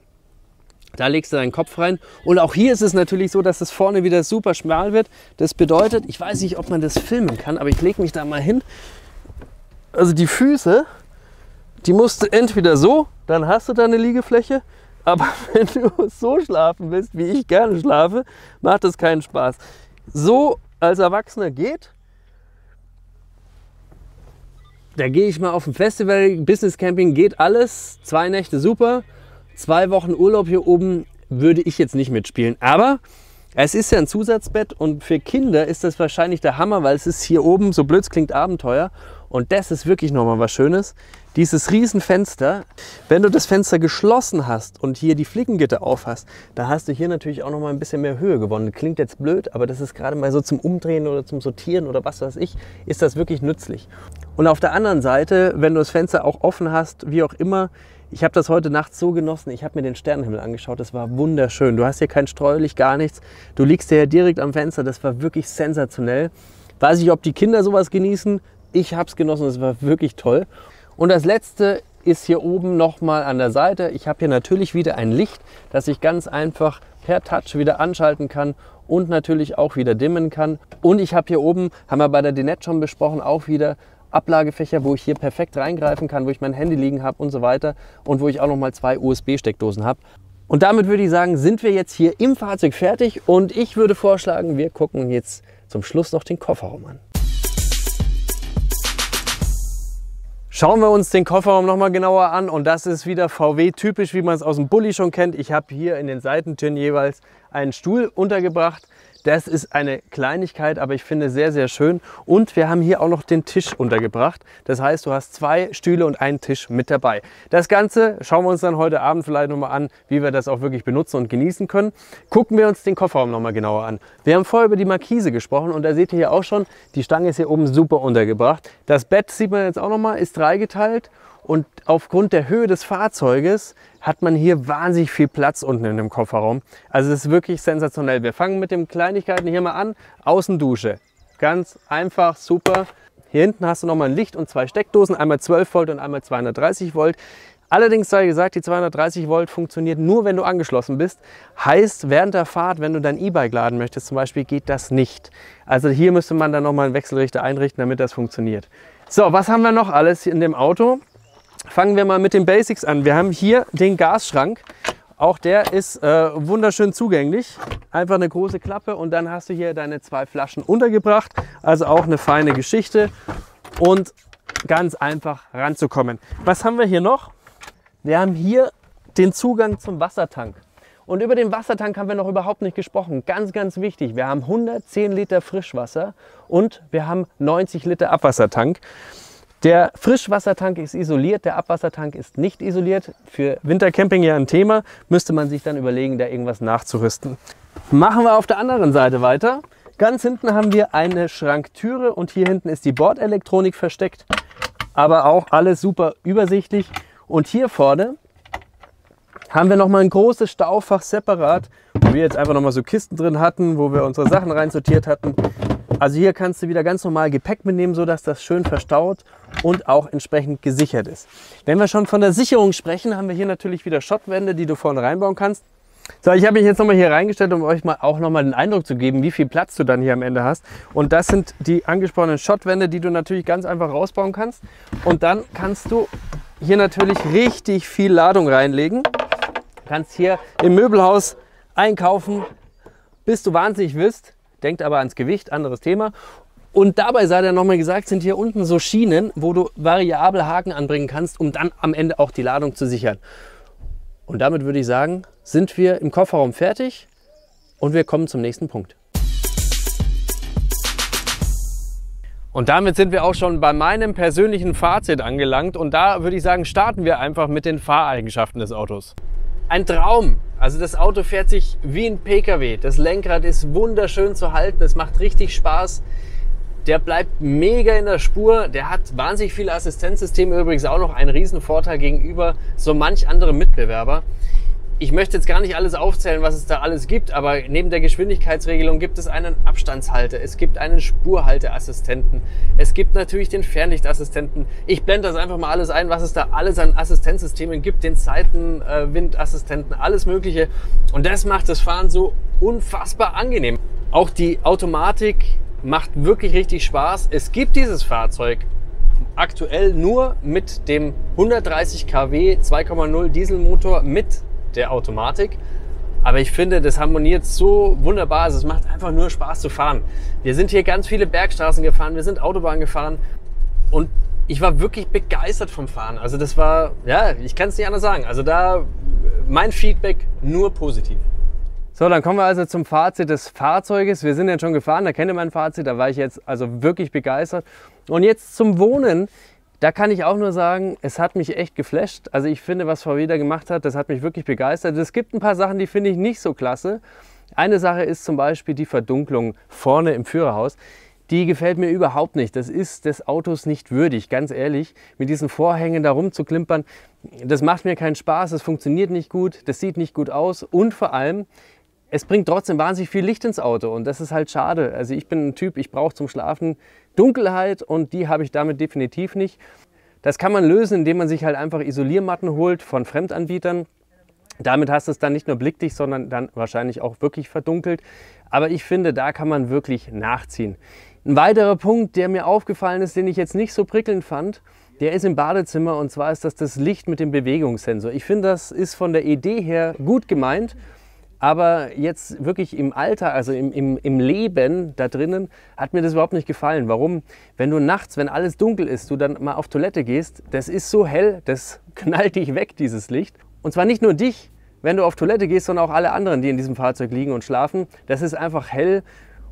Da legst du deinen Kopf rein. Und auch hier ist es natürlich so, dass es vorne wieder super schmal wird. Das bedeutet, ich weiß nicht, ob man das filmen kann, aber ich lege mich da mal hin. Also die Füße, die musst du entweder so, dann hast du deine Liegefläche. Aber wenn du so schlafen willst, wie ich gerne schlafe, macht das keinen Spaß. So als Erwachsener geht. Da gehe ich mal auf ein Festival, Business Camping, geht alles. 2 Nächte super. 2 Wochen Urlaub hier oben würde ich jetzt nicht mitspielen. Aber es ist ja ein Zusatzbett und für Kinder ist das wahrscheinlich der Hammer, weil es ist hier oben, so blöd es klingt, Abenteuer. Und das ist wirklich nochmal was Schönes. Dieses Riesenfenster, wenn du das Fenster geschlossen hast und hier die Flickengitter auf hast, da hast du hier natürlich auch nochmal ein bisschen mehr Höhe gewonnen. Klingt jetzt blöd, aber das ist gerade mal so zum Umdrehen oder zum Sortieren oder was weiß ich, ist das wirklich nützlich. Und auf der anderen Seite, wenn du das Fenster auch offen hast, wie auch immer, ich habe das heute Nacht so genossen, ich habe mir den Sternenhimmel angeschaut, das war wunderschön. Du hast hier kein Streulicht, gar nichts. Du liegst hier direkt am Fenster, das war wirklich sensationell. Weiß ich, ob die Kinder sowas genießen. Ich habe es genossen, das war wirklich toll. Und das letzte ist hier oben nochmal an der Seite. Ich habe hier natürlich wieder ein Licht, das ich ganz einfach per Touch wieder anschalten kann und natürlich auch wieder dimmen kann. Und ich habe hier oben, haben wir bei der Dinette schon besprochen, auch wieder Ablagefächer, wo ich hier perfekt reingreifen kann, wo ich mein Handy liegen habe und so weiter und wo ich auch noch mal 2 USB-Steckdosen habe. Und damit würde ich sagen, sind wir jetzt hier im Fahrzeug fertig und ich würde vorschlagen, wir gucken jetzt zum Schluss noch den Kofferraum an. Schauen wir uns den Kofferraum noch mal genauer an und das ist wieder VW typisch, wie man es aus dem Bulli schon kennt. Ich habe hier in den Seitentüren jeweils einen Stuhl untergebracht. Das ist eine Kleinigkeit, aber ich finde sehr, sehr schön. Und wir haben hier auch noch den Tisch untergebracht. Das heißt, du hast 2 Stühle und einen Tisch mit dabei. Das Ganze schauen wir uns dann heute Abend vielleicht nochmal an, wie wir das auch wirklich benutzen und genießen können. Gucken wir uns den Kofferraum nochmal genauer an. Wir haben vorher über die Markise gesprochen und da seht ihr hier auch schon, die Stange ist hier oben super untergebracht. Das Bett sieht man jetzt auch nochmal, ist dreigeteilt. Und aufgrund der Höhe des Fahrzeuges hat man hier wahnsinnig viel Platz unten in dem Kofferraum. Also es ist wirklich sensationell. Wir fangen mit den Kleinigkeiten hier mal an. Außendusche. Ganz einfach, super. Hier hinten hast du nochmal ein Licht und 2 Steckdosen. Einmal 12 Volt und einmal 230 Volt. Allerdings sei gesagt, die 230 Volt funktioniert nur, wenn du angeschlossen bist. Heißt, während der Fahrt, wenn du dein E-Bike laden möchtest zum Beispiel, geht das nicht. Also hier müsste man dann nochmal einen Wechselrichter einrichten, damit das funktioniert. So, was haben wir noch alles in dem Auto? Fangen wir mal mit den Basics an. Wir haben hier den Gasschrank. Auch der ist wunderschön zugänglich. Einfach eine große Klappe und dann hast du hier deine 2 Flaschen untergebracht. Also auch eine feine Geschichte und ganz einfach ranzukommen. Was haben wir hier noch? Wir haben hier den Zugang zum Wassertank. Und über den Wassertank haben wir noch überhaupt nicht gesprochen. Ganz, ganz wichtig. Wir haben 110 Liter Frischwasser und wir haben 90 Liter Abwassertank. Der Frischwassertank ist isoliert, der Abwassertank ist nicht isoliert. Für Wintercamping ja ein Thema, müsste man sich dann überlegen, da irgendwas nachzurüsten. Machen wir auf der anderen Seite weiter. Ganz hinten haben wir eine Schranktüre und hier hinten ist die Bordelektronik versteckt. Aber auch alles super übersichtlich. Und hier vorne haben wir nochmal ein großes Staufach separat, wo wir jetzt einfach nochmal so Kisten drin hatten, wo wir unsere Sachen reinsortiert hatten. Also hier kannst du wieder ganz normal Gepäck mitnehmen, sodass das schön verstaut und auch entsprechend gesichert ist. Wenn wir schon von der Sicherung sprechen, haben wir hier natürlich wieder Schottwände, die du vorne reinbauen kannst. So, ich habe mich jetzt nochmal hier reingestellt, um euch mal auch nochmal den Eindruck zu geben, wie viel Platz du dann hier am Ende hast. Und das sind die angesprochenen Schottwände, die du natürlich ganz einfach rausbauen kannst. Und dann kannst du hier natürlich richtig viel Ladung reinlegen. Du kannst hier im Möbelhaus einkaufen, bis du wahnsinnig wirst. Denkt aber ans Gewicht, anderes Thema. Und dabei sei dann nochmal gesagt, sind hier unten so Schienen, wo du variable Haken anbringen kannst, um dann am Ende auch die Ladung zu sichern. Und damit würde ich sagen, sind wir im Kofferraum fertig und wir kommen zum nächsten Punkt. Und damit sind wir auch schon bei meinem persönlichen Fazit angelangt und da würde ich sagen, starten wir einfach mit den Fahreigenschaften des Autos. Ein Traum! Also das Auto fährt sich wie ein PKW. Das Lenkrad ist wunderschön zu halten, es macht richtig Spaß. Der bleibt mega in der Spur, der hat wahnsinnig viele Assistenzsysteme, übrigens auch noch einen riesen Vorteil gegenüber so manch anderem Mitbewerber. Ich möchte jetzt gar nicht alles aufzählen, was es da alles gibt, aber neben der Geschwindigkeitsregelung gibt es einen Abstandshalter, es gibt einen Spurhalteassistenten, es gibt natürlich den Fernlichtassistenten. Ich blende das einfach mal alles ein, was es da alles an Assistenzsystemen gibt, den Seitenwindassistenten, alles Mögliche. Und das macht das Fahren so unfassbar angenehm. Auch die Automatik macht wirklich richtig Spaß. Es gibt dieses Fahrzeug aktuell nur mit dem 130 kW 2,0 Dieselmotor mit der Automatik. Aber ich finde, das harmoniert so wunderbar. Also es macht einfach nur Spaß zu fahren. Wir sind hier ganz viele Bergstraßen gefahren, wir sind Autobahn gefahren und ich war wirklich begeistert vom Fahren. Also das war, ja, ich kann es nicht anders sagen. Also da mein Feedback nur positiv. So, dann kommen wir also zum Fazit des Fahrzeuges. Wir sind ja schon gefahren, da kennt ihr mein Fazit, da war ich jetzt also wirklich begeistert. Und jetzt zum Wohnen. Da kann ich auch nur sagen, es hat mich echt geflasht. Also ich finde, was VW da gemacht hat, das hat mich wirklich begeistert. Es gibt ein paar Sachen, die finde ich nicht so klasse. Eine Sache ist zum Beispiel die Verdunklung vorne im Führerhaus. Die gefällt mir überhaupt nicht. Das ist des Autos nicht würdig, ganz ehrlich. Mit diesen Vorhängen da rumzuklimpern, das macht mir keinen Spaß, das funktioniert nicht gut, das sieht nicht gut aus und vor allem, es bringt trotzdem wahnsinnig viel Licht ins Auto und das ist halt schade. Also ich bin ein Typ, ich brauche zum Schlafen Dunkelheit und die habe ich damit definitiv nicht. Das kann man lösen, indem man sich halt einfach Isoliermatten holt von Fremdanbietern. Damit hast du es dann nicht nur blickdicht, sondern dann wahrscheinlich auch wirklich verdunkelt. Aber ich finde, da kann man wirklich nachziehen. Ein weiterer Punkt, der mir aufgefallen ist, den ich jetzt nicht so prickelnd fand, der ist im Badezimmer und zwar ist das Licht mit dem Bewegungssensor. Ich finde, das ist von der Idee her gut gemeint. Aber jetzt wirklich im Alter, also im Leben da drinnen, hat mir das überhaupt nicht gefallen. Warum? Wenn du nachts, wenn alles dunkel ist, du dann mal auf Toilette gehst, das ist so hell, das knallt dich weg, dieses Licht. Und zwar nicht nur dich, wenn du auf Toilette gehst, sondern auch alle anderen, die in diesem Fahrzeug liegen und schlafen. Das ist einfach hell.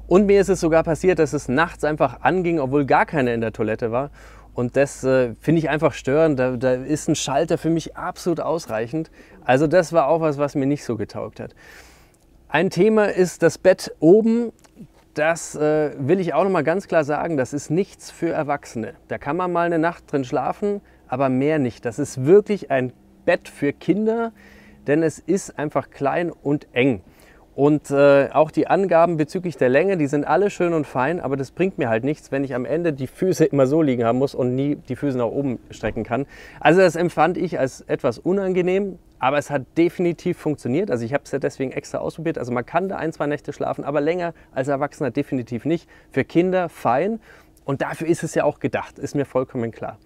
Und mir ist es sogar passiert, dass es nachts einfach anging, obwohl gar keiner in der Toilette war. Und das finde ich einfach störend. Da ist ein Schalter für mich absolut ausreichend. Also das war auch was mir nicht so getaugt hat. Ein Thema ist das Bett oben. Das will ich auch noch mal ganz klar sagen, das ist nichts für Erwachsene. Da kann man mal eine Nacht drin schlafen, aber mehr nicht. Das ist wirklich ein Bett für Kinder, denn es ist einfach klein und eng. Und auch die Angaben bezüglich der Länge, die sind alle schön und fein, aber das bringt mir halt nichts, wenn ich am Ende die Füße immer so liegen haben muss und nie die Füße nach oben strecken kann. Also das empfand ich als etwas unangenehm, aber es hat definitiv funktioniert. Also ich habe es ja deswegen extra ausprobiert. Also man kann da 1, 2 Nächte schlafen, aber länger als Erwachsener definitiv nicht. Für Kinder fein und dafür ist es ja auch gedacht, ist mir vollkommen klar.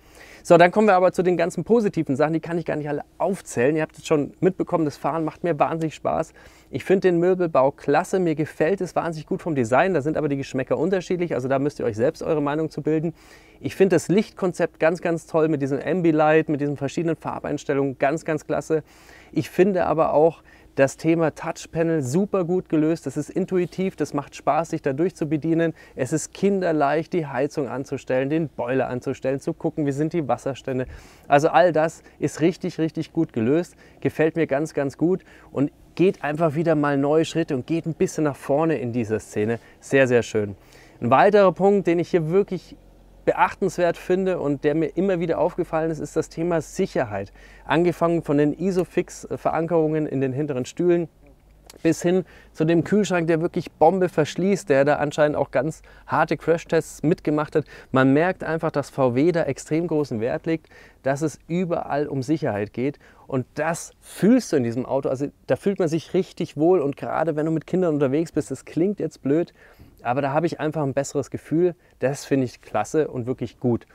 So, dann kommen wir aber zu den ganzen positiven Sachen, die kann ich gar nicht alle aufzählen. Ihr habt es schon mitbekommen, das Fahren macht mir wahnsinnig Spaß. Ich finde den Möbelbau klasse, mir gefällt es wahnsinnig gut vom Design, da sind aber die Geschmäcker unterschiedlich, also da müsst ihr euch selbst eure Meinung zu bilden. Ich finde das Lichtkonzept ganz, ganz toll mit diesem Ambilight, mit diesen verschiedenen Farbeinstellungen, ganz, ganz klasse. Ich finde aber auch das Thema Touchpanel super gut gelöst. Das ist intuitiv, das macht Spaß, sich dadurch zu bedienen. Es ist kinderleicht, die Heizung anzustellen, den Boiler anzustellen, zu gucken, wie sind die Wasserstände. Also all das ist richtig, richtig gut gelöst. Gefällt mir ganz, ganz gut und geht einfach wieder mal neue Schritte und geht ein bisschen nach vorne in dieser Szene. Sehr, sehr schön. Ein weiterer Punkt, den ich hier wirklich beachtenswert finde und der mir immer wieder aufgefallen ist, ist das Thema Sicherheit. Angefangen von den Isofix-Verankerungen in den hinteren Stühlen bis hin zu dem Kühlschrank, der wirklich Bombe verschließt, der da anscheinend auch ganz harte Crashtests mitgemacht hat. Man merkt einfach, dass VW da extrem großen Wert legt, dass es überall um Sicherheit geht und das fühlst du in diesem Auto. Also da fühlt man sich richtig wohl und gerade wenn du mit Kindern unterwegs bist, das klingt jetzt blöd, aber da habe ich einfach ein besseres Gefühl. Das finde ich klasse und wirklich gut.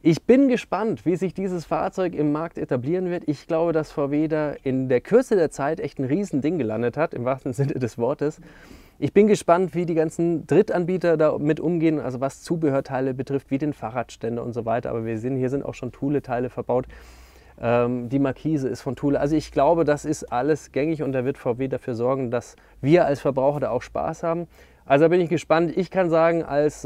Ich bin gespannt, wie sich dieses Fahrzeug im Markt etablieren wird. Ich glaube, dass VW da in der Kürze der Zeit echt ein Riesending gelandet hat, im wahrsten Sinne des Wortes. Ich bin gespannt, wie die ganzen Drittanbieter damit umgehen, also was Zubehörteile betrifft, wie den Fahrradständer und so weiter. Aber wir sehen, hier sind auch schon Thule-Teile verbaut. Die Markise ist von Thule. Also ich glaube, das ist alles gängig und da wird VW dafür sorgen, dass wir als Verbraucher da auch Spaß haben. Also da bin ich gespannt. Ich kann sagen, als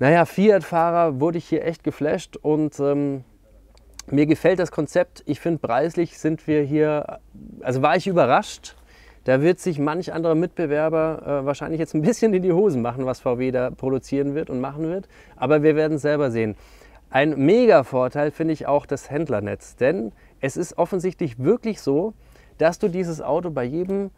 Fiat-Fahrer wurde ich hier echt geflasht und mir gefällt das Konzept. Ich finde, preislich sind wir hier, also war ich überrascht. Da wird sich manch anderer Mitbewerber wahrscheinlich jetzt ein bisschen in die Hosen machen, was VW da produzieren wird und machen wird. Aber wir werden es selber sehen. Ein Mega-Vorteil finde ich auch das Händlernetz, denn es ist offensichtlich wirklich so, dass du dieses Auto bei jedem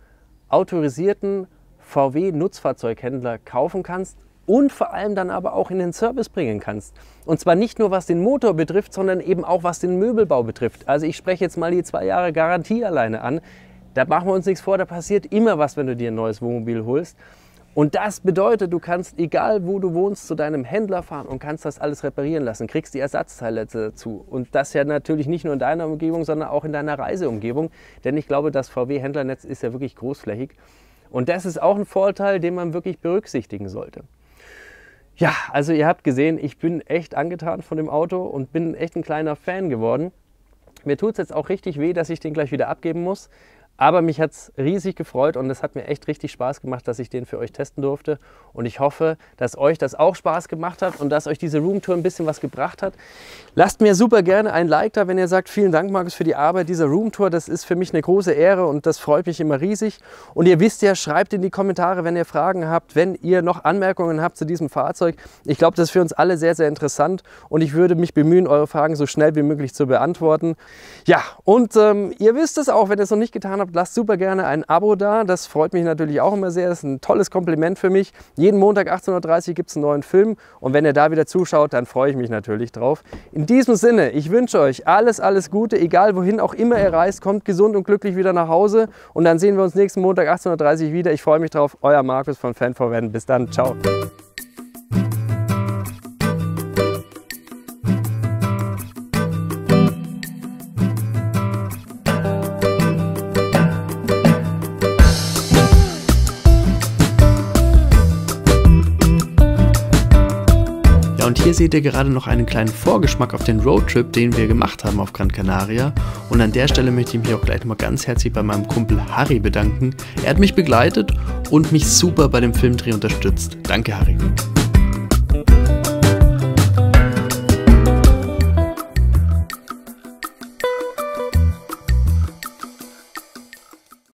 autorisierten VW-Nutzfahrzeughändler kaufen kannst und vor allem dann aber auch in den Service bringen kannst. Und zwar nicht nur was den Motor betrifft, sondern eben auch was den Möbelbau betrifft. Also ich spreche jetzt mal die 2 Jahre Garantie alleine an. Da machen wir uns nichts vor, da passiert immer was, wenn du dir ein neues Wohnmobil holst. Und das bedeutet, du kannst, egal wo du wohnst, zu deinem Händler fahren und kannst das alles reparieren lassen, kriegst die Ersatzteile dazu. Und das ja natürlich nicht nur in deiner Umgebung, sondern auch in deiner Reiseumgebung. Denn ich glaube, das VW-Händlernetz ist ja wirklich großflächig. Und das ist auch ein Vorteil, den man wirklich berücksichtigen sollte. Ja, also ihr habt gesehen, ich bin echt angetan von dem Auto und bin echt ein kleiner Fan geworden. Mir tut es jetzt auch richtig weh, dass ich den gleich wieder abgeben muss. Aber mich hat es riesig gefreut und es hat mir echt richtig Spaß gemacht, dass ich den für euch testen durfte. Und ich hoffe, dass euch das auch Spaß gemacht hat und dass euch diese Roomtour ein bisschen was gebracht hat. Lasst mir super gerne ein Like da, wenn ihr sagt, vielen Dank Markus für die Arbeit dieser Roomtour. Das ist für mich eine große Ehre und das freut mich immer riesig. Und ihr wisst ja, schreibt in die Kommentare, wenn ihr Fragen habt, wenn ihr noch Anmerkungen habt zu diesem Fahrzeug. Ich glaube, das ist für uns alle sehr, sehr interessant und ich würde mich bemühen, eure Fragen so schnell wie möglich zu beantworten. Ja, und ihr wisst es auch, wenn ihr es noch nicht getan habt, lasst super gerne ein Abo da. Das freut mich natürlich auch immer sehr. Das ist ein tolles Kompliment für mich. Jeden Montag 18:30 Uhr gibt es einen neuen Film. Und wenn ihr da wieder zuschaut, dann freue ich mich natürlich drauf. In diesem Sinne, ich wünsche euch alles, alles Gute. Egal wohin auch immer ihr reist, kommt gesund und glücklich wieder nach Hause. Und dann sehen wir uns nächsten Montag 18:30 Uhr wieder. Ich freue mich drauf. Euer Markus von Fan4Van. Bis dann. Ciao. Und hier seht ihr gerade noch einen kleinen Vorgeschmack auf den Roadtrip, den wir gemacht haben auf Gran Canaria. Und an der Stelle möchte ich mich auch gleich mal ganz herzlich bei meinem Kumpel Harry bedanken. Er hat mich begleitet und mich super bei dem Filmdreh unterstützt. Danke, Harry.